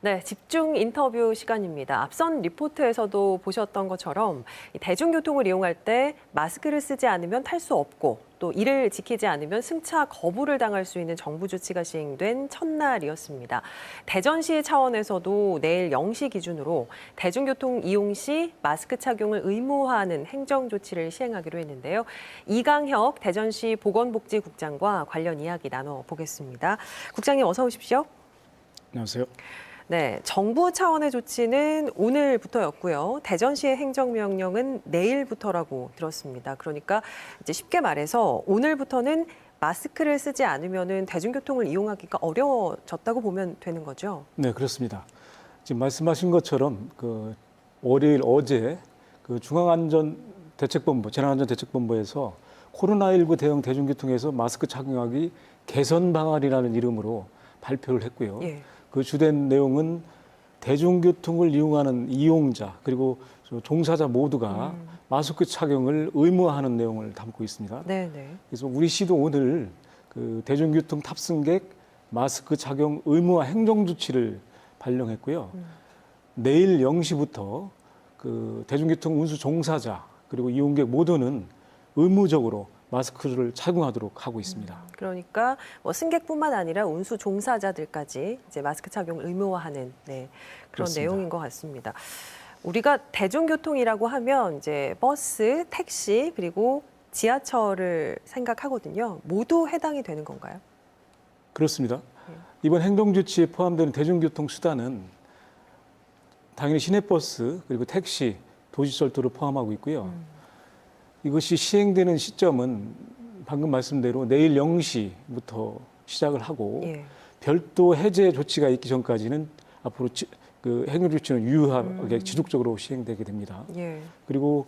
네, 집중 인터뷰 시간입니다. 앞선 리포트에서도 보셨던 것처럼 대중교통을 이용할 때 마스크를 쓰지 않으면 탈 수 없고 또 이를 지키지 않으면 승차 거부를 당할 수 있는 정부 조치가 시행된 첫날이었습니다. 대전시 차원에서도 내일 0시 기준으로 대중교통 이용 시 마스크 착용을 의무화하는 행정 조치를 시행하기로 했는데요. 이강혁 대전시 보건복지국장과 관련 이야기 나눠보겠습니다. 국장님 어서 오십시오. 안녕하세요. 네, 정부 차원의 조치는 오늘부터였고요. 대전시의 행정명령은 내일부터라고 들었습니다. 그러니까 이제 쉽게 말해서 오늘부터는 마스크를 쓰지 않으면은 대중교통을 이용하기가 어려워졌다고 보면 되는 거죠. 네, 그렇습니다. 지금 말씀하신 것처럼 월요일 어제 중앙안전대책본부, 재난안전대책본부에서 코로나19 대응 대중교통에서 마스크 착용하기 개선 방안이라는 이름으로 발표를 했고요. 예. 그 주된 내용은 대중교통을 이용하는 이용자 그리고 종사자 모두가 마스크 착용을 의무화하는 내용을 담고 있습니다. 네네. 그래서 우리 시도 오늘 대중교통 탑승객 마스크 착용 의무화 행정 조치를 발령했고요. 내일 0시부터 대중교통 운수 종사자 그리고 이용객 모두는 의무적으로 마스크를 착용하도록 하고 있습니다. 그러니까 뭐 승객뿐만 아니라 운수 종사자들까지 이제 마스크 착용을 의무화하는 그런 그렇습니다. 내용인 것 같습니다. 우리가 대중교통이라고 하면 이제 버스, 택시 그리고 지하철을 생각하거든요. 모두 해당이 되는 건가요? 그렇습니다. 이번 행정조치에 포함되는 대중교통 수단은 당연히 시내버스 그리고 택시, 도시철도를 포함하고 있고요. 이것이 시행되는 시점은 방금 말씀대로 내일 0시부터 시작을 하고 예. 별도 해제 조치가 있기 전까지는 앞으로 행정조치는 유효하게 지속적으로 시행되게 됩니다. 예. 그리고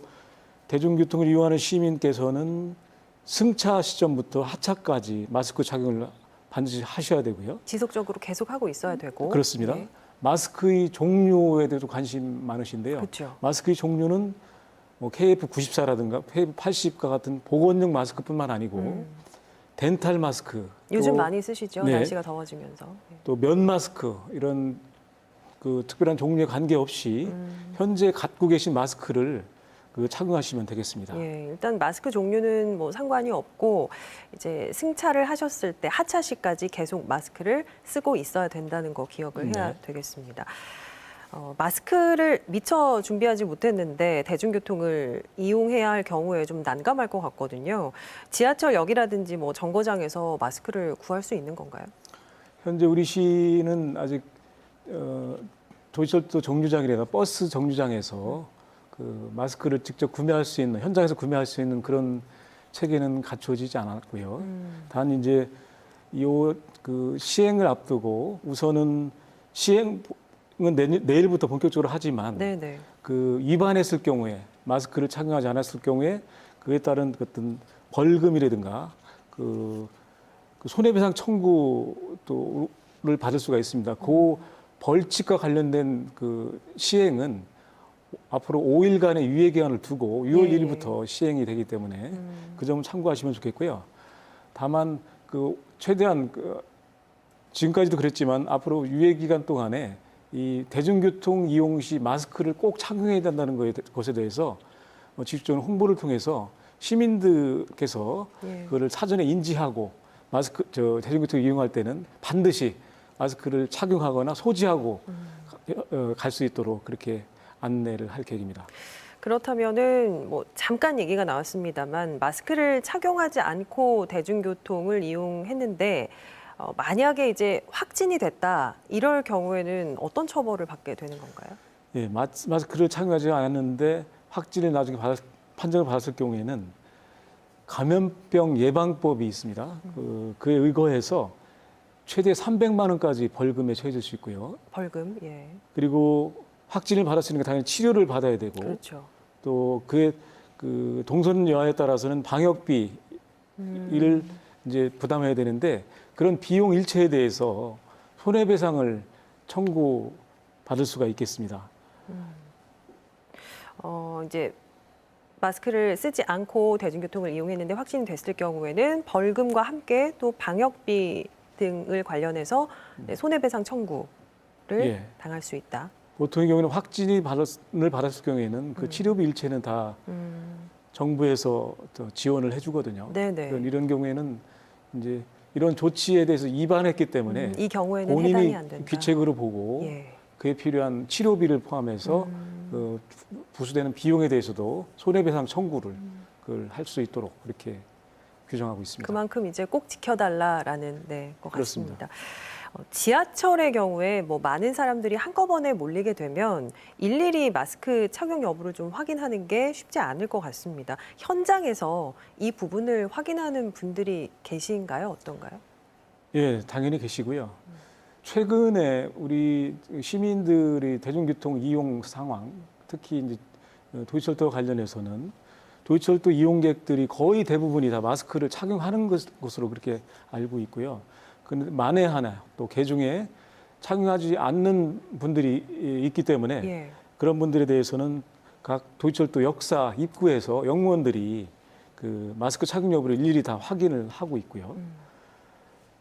대중교통을 이용하는 시민께서는 승차 시점부터 하차까지 마스크 착용을 반드시 하셔야 되고요. 지속적으로 계속 하고 있어야 되고. 그렇습니다. 네. 마스크의 종류에 대해서 관심 많으신데요. 그렇죠. 마스크의 종류는 KF94라든가 KF80과 같은 보건용 마스크뿐만 아니고 덴탈 마스크, 요즘 또, 많이 쓰시죠. 네. 날씨가 더워지면서. 네. 또 면 마스크 이런 특별한 종류에 관계없이 현재 갖고 계신 마스크를 착용하시면 되겠습니다. 예, 일단 마스크 종류는 뭐 상관이 없고 이제 승차를 하셨을 때 하차 시까지 계속 마스크를 쓰고 있어야 된다는 거 기억을 해야 되겠습니다. 마스크를 미처 준비하지 못했는데 대중교통을 이용해야 할 경우에 좀 난감할 것 같거든요. 지하철역이라든지 뭐 정거장에서 마스크를 구할 수 있는 건가요? 현재 우리 시는 아직 도시철도 정류장이나 버스 정류장에서 마스크를 직접 구매할 수 있는 현장에서 구매할 수 있는 그런 체계는 갖춰지지 않았고요. 단 이제 시행을 앞두고 우선은 시행은 내일부터 본격적으로 하지만 네네. 위반했을 경우에 마스크를 착용하지 않았을 경우에 그에 따른 어떤 벌금이라든가 손해배상 청구를 받을 수가 있습니다. 그 벌칙과 관련된 시행은 앞으로 5일간의 유예 기간을 두고 6월 1일부터 시행이 되기 때문에 그 점을 참고하시면 좋겠고요. 다만 최대한 지금까지도 그랬지만 앞으로 유예 기간 동안에 이 대중교통 이용 시 마스크를 꼭 착용해야 된다는 것에 대해서 직접적인 홍보를 통해서 시민들께서 그거를 사전에 인지하고 대중교통 이용할 때는 반드시 마스크를 착용하거나 소지하고 갈 수 있도록 그렇게 안내를 할 계획입니다. 그렇다면은 뭐 잠깐 얘기가 나왔습니다만 마스크를 착용하지 않고 대중교통을 이용했는데 만약에 이제 확진이 됐다 이럴 경우에는 어떤 처벌을 받게 되는 건가요? 예, 마스크를 착용하지 않았는데 확진을 나중에 판정을 받았을 경우에는 감염병 예방법이 있습니다. 그에 의거해서 최대 300만 원까지 벌금에 처해질 수 있고요. 벌금, 예. 그리고 확진을 받았으니까 당연히 치료를 받아야 되고 그렇죠. 또 그의 동선 여하에 따라서는 방역비를 이제 부담해야 되는데 그런 비용 일체에 대해서 손해배상을 청구받을 수가 있겠습니다. 이제 마스크를 쓰지 않고 대중교통을 이용했는데 확진이 됐을 경우에는 벌금과 함께 또 방역비 등을 관련해서 손해배상 청구 예. 당할 수 있다. 보통의 경우에는 확진을 받았을 경우에는 그 치료비 일체는 다 정부에서 또 지원을 해주거든요. 네네. 이런 경우에는 이제 이런 조치에 대해서 위반했기 때문에 이 경우에는 해당이 본인이 안 된다. 귀책으로 보고 예. 그에 필요한 치료비를 포함해서 그 부수되는 비용에 대해서도 손해배상 청구를 할 수 있도록 그렇게 규정하고 있습니다. 그만큼 이제 꼭 지켜달라라는 것 그렇습니다. 같습니다. 지하철의 경우에 뭐 많은 사람들이 한꺼번에 몰리게 되면 일일이 마스크 착용 여부를 좀 확인하는 게 쉽지 않을 것 같습니다. 현장에서 이 부분을 확인하는 분들이 계신가요? 어떤가요? 예, 당연히 계시고요. 최근에 우리 시민들의 대중교통 이용 상황, 특히 이제 도시철도와 관련해서는 도시철도 이용객들이 거의 대부분이 다 마스크를 착용하는 것으로 그렇게 알고 있고요. 근데 만에 하나 또 개중에 착용하지 않는 분들이 있기 때문에 예. 그런 분들에 대해서는 각 도시철도 역사 입구에서 영무원들이 그 마스크 착용 여부를 일일이 다 확인을 하고 있고요.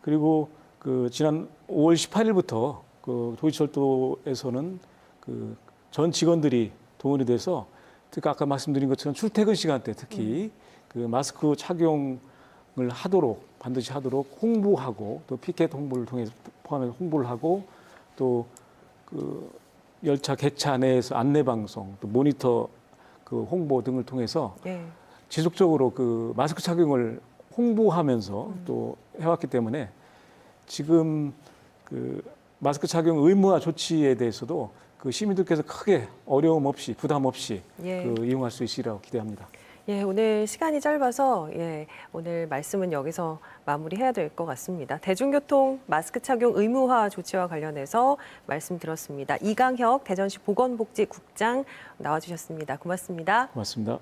그리고 그 지난 5월 18일부터 그 도시철도에서는 그 전 직원들이 동원이 돼서 특히 아까 말씀드린 것처럼 출퇴근 시간대 특히 그 마스크 착용을 반드시 하도록 홍보하고 또 피켓 홍보를 통해서 포함해서 홍보를 하고 또 그 열차 객차 내에서 안내 방송 또 모니터 그 홍보 등을 통해서 예. 지속적으로 그 마스크 착용을 홍보하면서 또 해왔기 때문에 지금 그 마스크 착용 의무화 조치에 대해서도 그 시민들께서 크게 어려움 없이 부담 없이 예. 그 이용할 수 있으리라고 기대합니다. 예, 오늘 시간이 짧아서 오늘 말씀은 여기서 마무리해야 될 것 같습니다. 대중교통 마스크 착용 의무화 조치와 관련해서 말씀 들었습니다. 이강혁 대전시 보건복지국장 나와주셨습니다. 고맙습니다. 고맙습니다.